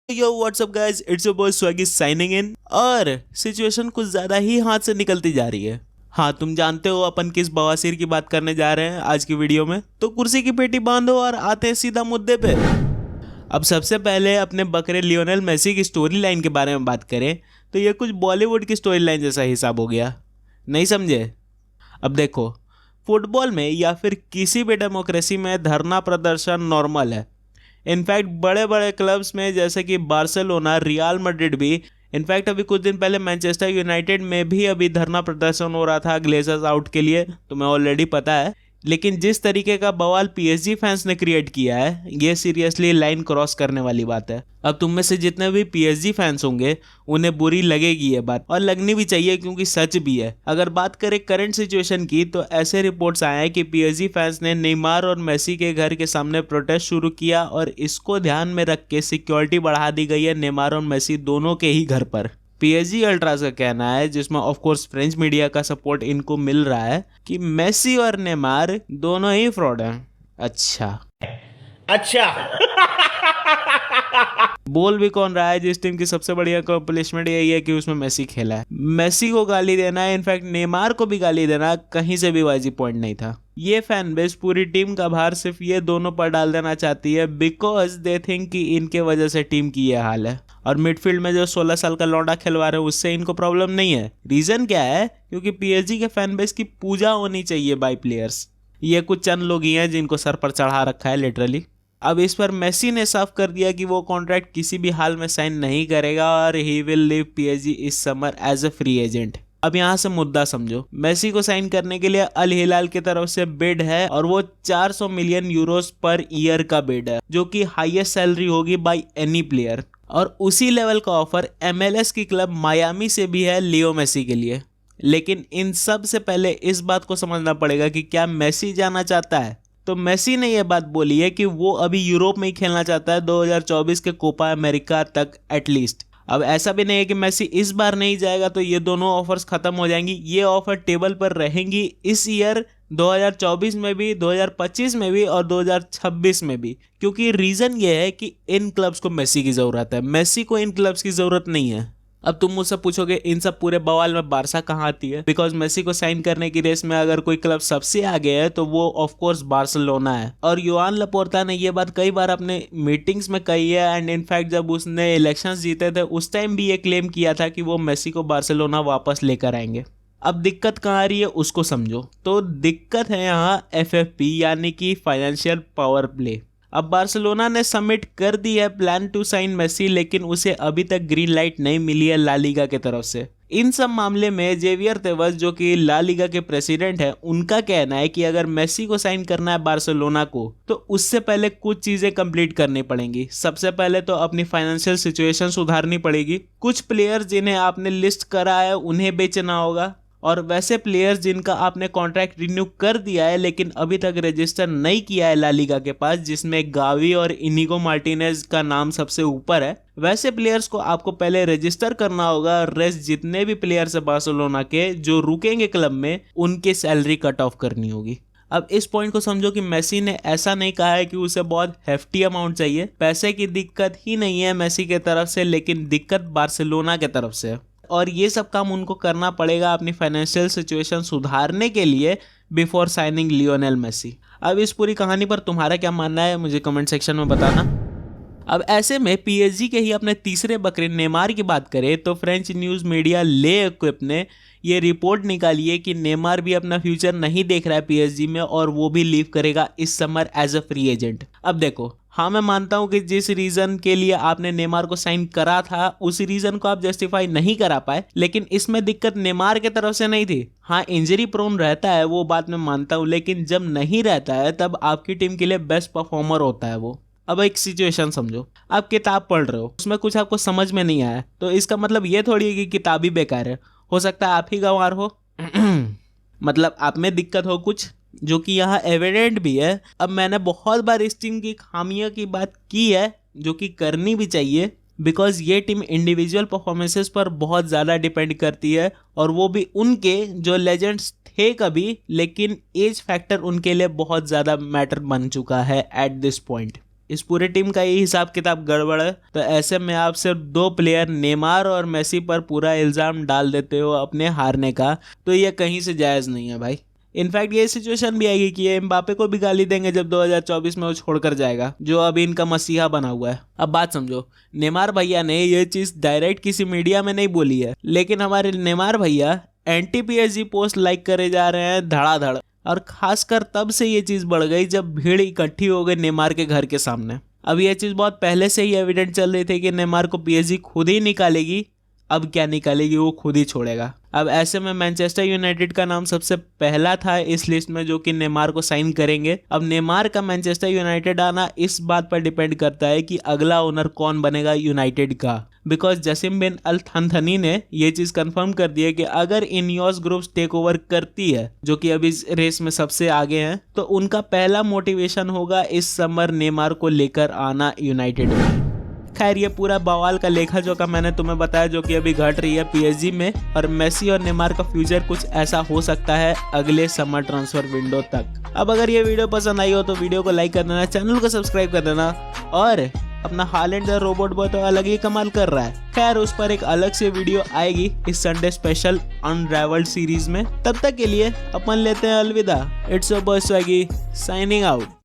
Yo WhatsApp guys, it's your boy swaggy signing in. और situation कुछ ज्यादा ही हाथ से निकलती जा रही है। हाँ, तुम जानते हो अपन किस बवासीर की बात करने जा रहे हैं आज की वीडियो में। तो कुर्सी की पेटी बांधो और आते हैं सीधा मुद्दे पे। अब सबसे पहले अपने बकरे लियोनेल मेसी की स्टोरी लाइन के बारे में बात करें तो ये कुछ बॉलीवुड की स्टोरी लाइन जैसा हिसाब हो गया। नहीं समझे? अब देखो, फुटबॉल में या फिर किसी भी डेमोक्रेसी में धरना प्रदर्शन नॉर्मल है। इनफैक्ट बड़े बड़े क्लब्स में जैसे कि बार्सिलोना, रियल मैड्रिड भी, इनफैक्ट अभी कुछ दिन पहले मैनचेस्टर यूनाइटेड में भी अभी धरना प्रदर्शन हो रहा था ग्लेजर्स आउट के लिए, तुम्हें ऑलरेडी पता है। लेकिन जिस तरीके का बवाल पीएसजी फैंस ने क्रिएट किया है, ये सीरियसली लाइन क्रॉस करने वाली बात है। अब तुम में से जितने भी पीएसजी फैंस होंगे उन्हें बुरी लगेगी ये बात, और लगनी भी चाहिए क्योंकि सच भी है। अगर बात करें करंट सिचुएशन की तो ऐसे रिपोर्ट्स आए हैं कि पीएसजी फैंस ने नेमार और मेसी के घर के सामने प्रोटेस्ट शुरू किया और इसको ध्यान में रख के सिक्योरिटी बढ़ा दी गई है नेमार और मेसी दोनों के ही घर पर। पीएसजी अल्ट्रास का कहना है, जिसमें ऑफ कोर्स फ्रेंच मीडिया का सपोर्ट इनको मिल रहा है, कि मेसी और नेमार दोनों ही फ्रॉड हैं। अच्छा बोल भी कौन रहा है जिस टीम की सबसे बड़ी अकॉम्प्लिशमेंट यही है कि उसमें मेसी खेला है। मेसी को गाली देना है, इनफैक्ट नेमार को भी गाली देना कहीं से भी वाजिब पॉइंट नहीं था। ये फैन बेस पूरी टीम का भार सिर्फ ये दोनों पर डाल देना चाहती है बिकॉज दे थिंक कि इनके वजह से टीम की ये हाल है। और मिडफील्ड में जो 16 साल का लौंडा खिलवा रहे हैं उससे इनको प्रॉब्लम नहीं है। रीजन क्या है? क्योंकि पीएसजी के फैन बेस की पूजा होनी चाहिए बाय प्लेयर्स। ये कुछ चंद लोग ही हैं जिनको सर पर चढ़ा रखा है लिटरली। अब इस पर मेसी ने साफ कर दिया कि वो कॉन्ट्रैक्ट किसी भी हाल में साइन नहीं करेगा और he will leave PSG this summer as a free agent. अब यहाँ से मुद्दा समझो, मेसी को साइन करने के लिए अल हिलाल की तरफ से बिड है और वो 400 मिलियन यूरोस पर ईयर का बिड है, जो कि हाईएस्ट सैलरी होगी बाय एनी प्लेयर। और उसी लेवल का ऑफर एमएलएस की क्लब मायामी से भी है लियो मेसी के लिए। लेकिन इन सब से पहले इस बात को समझना पड़ेगा कि क्या मेसी जाना चाहता है। तो मेसी ने यह बात बोली है कि वो अभी यूरोप में ही खेलना चाहता है 2024 के कोपा अमेरिका तक एटलीस्ट। अब ऐसा भी नहीं है कि मेसी इस बार नहीं जाएगा तो ये दोनों ऑफर्स खत्म हो जाएंगी। ये ऑफर टेबल पर रहेंगी इस ईयर 2024 में भी, 2025 में भी और 2026 में भी। क्योंकि रीजन ये है कि इन क्लब्स को मेसी की जरूरत है, मेसी को इन क्लब्स की जरूरत नहीं है। अब तुम मुझसे पूछोगे इन सब पूरे बवाल में बारसा कहाँ आती है? बिकॉज मेसी को साइन करने की रेस में अगर कोई क्लब सबसे आगे है तो वो ऑफ कोर्स बार्सिलोना है। और योआन लपोर्ता ने ये बात कई बार अपने मीटिंग्स में कही है एंड इनफैक्ट जब उसने इलेक्शंस जीते थे उस टाइम भी ये क्लेम किया था कि वो मेसी को बार्सिलोना वापस लेकर आएंगे। अब दिक्कत कहाँ आ रही है उसको समझो। तो दिक्कत है यहाँ एफएफपी यानी कि फाइनेंशियल पावर प्ले। अब बार्सिलोना ने सबमिट कर दी है प्लान टू साइन मेसी, लेकिन उसे अभी तक ग्रीन लाइट नहीं मिली है ला लीगा की तरफ से। इन सब मामले में जेवियर तेवस जो कि ला लीगा के प्रेसिडेंट है, उनका कहना है कि अगर मेसी को साइन करना है बार्सिलोना को तो उससे पहले कुछ चीजें कंप्लीट करनी पड़ेंगी। सबसे पहले तो अपनी फाइनेंशियल सिचुएशन सुधारनी पड़ेगी। कुछ प्लेयर्स जिन्हें आपने लिस्ट करा है उन्हें बेचना होगा, और वैसे प्लेयर्स जिनका आपने कॉन्ट्रैक्ट रिन्यू कर दिया है लेकिन अभी तक रजिस्टर नहीं किया है ला लीगा के पास, जिसमें गावी और इनिगो मार्टिनेज का नाम सबसे ऊपर है, वैसे प्लेयर्स को आपको पहले रजिस्टर करना होगा। रेस्ट जितने भी प्लेयर्स है बार्सिलोना के जो रुकेंगे क्लब में, उनकी सैलरी कट ऑफ करनी होगी। अब इस पॉइंट को समझो कि मेसी ने ऐसा नहीं कहा है कि उसे बहुत हेफ्टी अमाउंट चाहिए। पैसे की दिक्कत ही नहीं है मेसी के तरफ से, लेकिन दिक्कत बार्सिलोना के तरफ से है। और ये सब काम उनको करना पड़ेगा अपनी फाइनेंशियल सिचुएशन सुधारने के लिए बिफोर साइनिंग लियोनेल मेसी। अब इस पूरी कहानी पर तुम्हारा क्या मानना है मुझे कमेंट सेक्शन में बताना। अब ऐसे में पीएसजी के ही अपने तीसरे बकरे नेमार की बात करें तो फ्रेंच न्यूज़ मीडिया ले इक्विप ने ये रिपोर्ट निकाली है कि नेमार भी अपना फ्यूचर नहीं देख रहा है पीएसजी में और वो भी लीव करेगा इस summer as a free agent. अब देखो, हाँ मैं मानता हूँ कि जिस रीजन के लिए आपने नेमार को साइन करा था उस रीजन को आप जस्टिफाई नहीं करा पाए, लेकिन इसमें दिक्कत नेमार के तरफ से नहीं थी। हाँ इंजरी प्रोन रहता है वो बात मैं मानता हूँ, लेकिन जब नहीं रहता है तब आपकी टीम के लिए बेस्ट परफॉर्मर होता है वो। अब एक सिचुएशन समझो, आप किताब पढ़ रहे हो, उसमें कुछ आपको समझ में नहीं आया तो इसका मतलब ये थोड़ी है कि किताब ही बेकार है। हो सकता है आप ही गंवार हो मतलब आप में दिक्कत हो कुछ, जो कि यहाँ एविडेंट भी है। अब मैंने बहुत बार इस टीम की खामियों की बात की है जो कि करनी भी चाहिए, बिकॉज ये टीम इंडिविजुअल परफॉर्मेंसेस पर बहुत ज़्यादा डिपेंड करती है, और वो भी उनके जो लेजेंड्स थे कभी, लेकिन एज फैक्टर उनके लिए बहुत ज़्यादा मैटर बन चुका है एट दिस पॉइंट। इस पूरे टीम का ये हिसाब किताब गड़बड़ है, तो ऐसे में आप सिर्फ 2 प्लेयर नेमार और मेसी पर पूरा इल्ज़ाम डाल देते हो अपने हारने का, तो ये कहीं से जायज़ नहीं है भाई। इनफैक्ट ये सिचुएशन भी आएगी कि ये एम्बापे को भी गाली देंगे जब 2024 में वो छोड़कर जाएगा, जो अभी इनका मसीहा बना हुआ है। अब बात समझो, नेमार भैया ने ये चीज़ डायरेक्ट किसी मीडिया में नहीं बोली है, लेकिन हमारे नेमार भैया एंटी PSG पोस्ट लाइक करे जा रहे हैं धड़ाधड़, और खासकर तब से ये चीज़ बढ़ गई जब भीड़ इकट्ठी हो गई नेमार के घर के सामने। अब ये चीज़ बहुत पहले से ही एविडेंट चल रही थी कि नेमार को PSG खुद ही निकालेगी, अब क्या निकालेगी, वो खुद ही छोड़ेगा। अब ऐसे में मैनचेस्टर यूनाइटेड का नाम सबसे पहला था इस लिस्ट में जो कि नेमार को साइन करेंगे। अब नेमार का मैनचेस्टर यूनाइटेड आना इस बात पर डिपेंड करता है कि अगला ओनर कौन बनेगा यूनाइटेड का, बिकॉज जसीम बिन अल थनथनी ने ये चीज़ कंफर्म कर दी है कि अगर इनियोस ग्रुप्स टेक ओवर करती है, जो कि अभी इस रेस में सबसे आगे हैं, तो उनका पहला मोटिवेशन होगा इस समर नेमार को लेकर आना यूनाइटेड में। खैर ये पूरा बवाल का लेखा जोखा मैंने तुम्हें बताया जो कि अभी घट रही है PSG में, और मेसी और नेमार का फ्यूचर कुछ ऐसा हो सकता है अगले समर ट्रांसफर विंडो तक। अब अगर ये वीडियो पसंद आई हो तो वीडियो को लाइक कर देना, चैनल को सब्सक्राइब कर देना, और अपना हालैंड द रोबोट बॉय तो अलग ही कमाल कर रहा है। खैर उस पर एक अलग से वीडियो आएगी इस संडे स्पेशल अनराइवल्ड सीरीज में। तब तक के लिए अपन लेते हैं अलविदा। It's your boy swaggy signing out.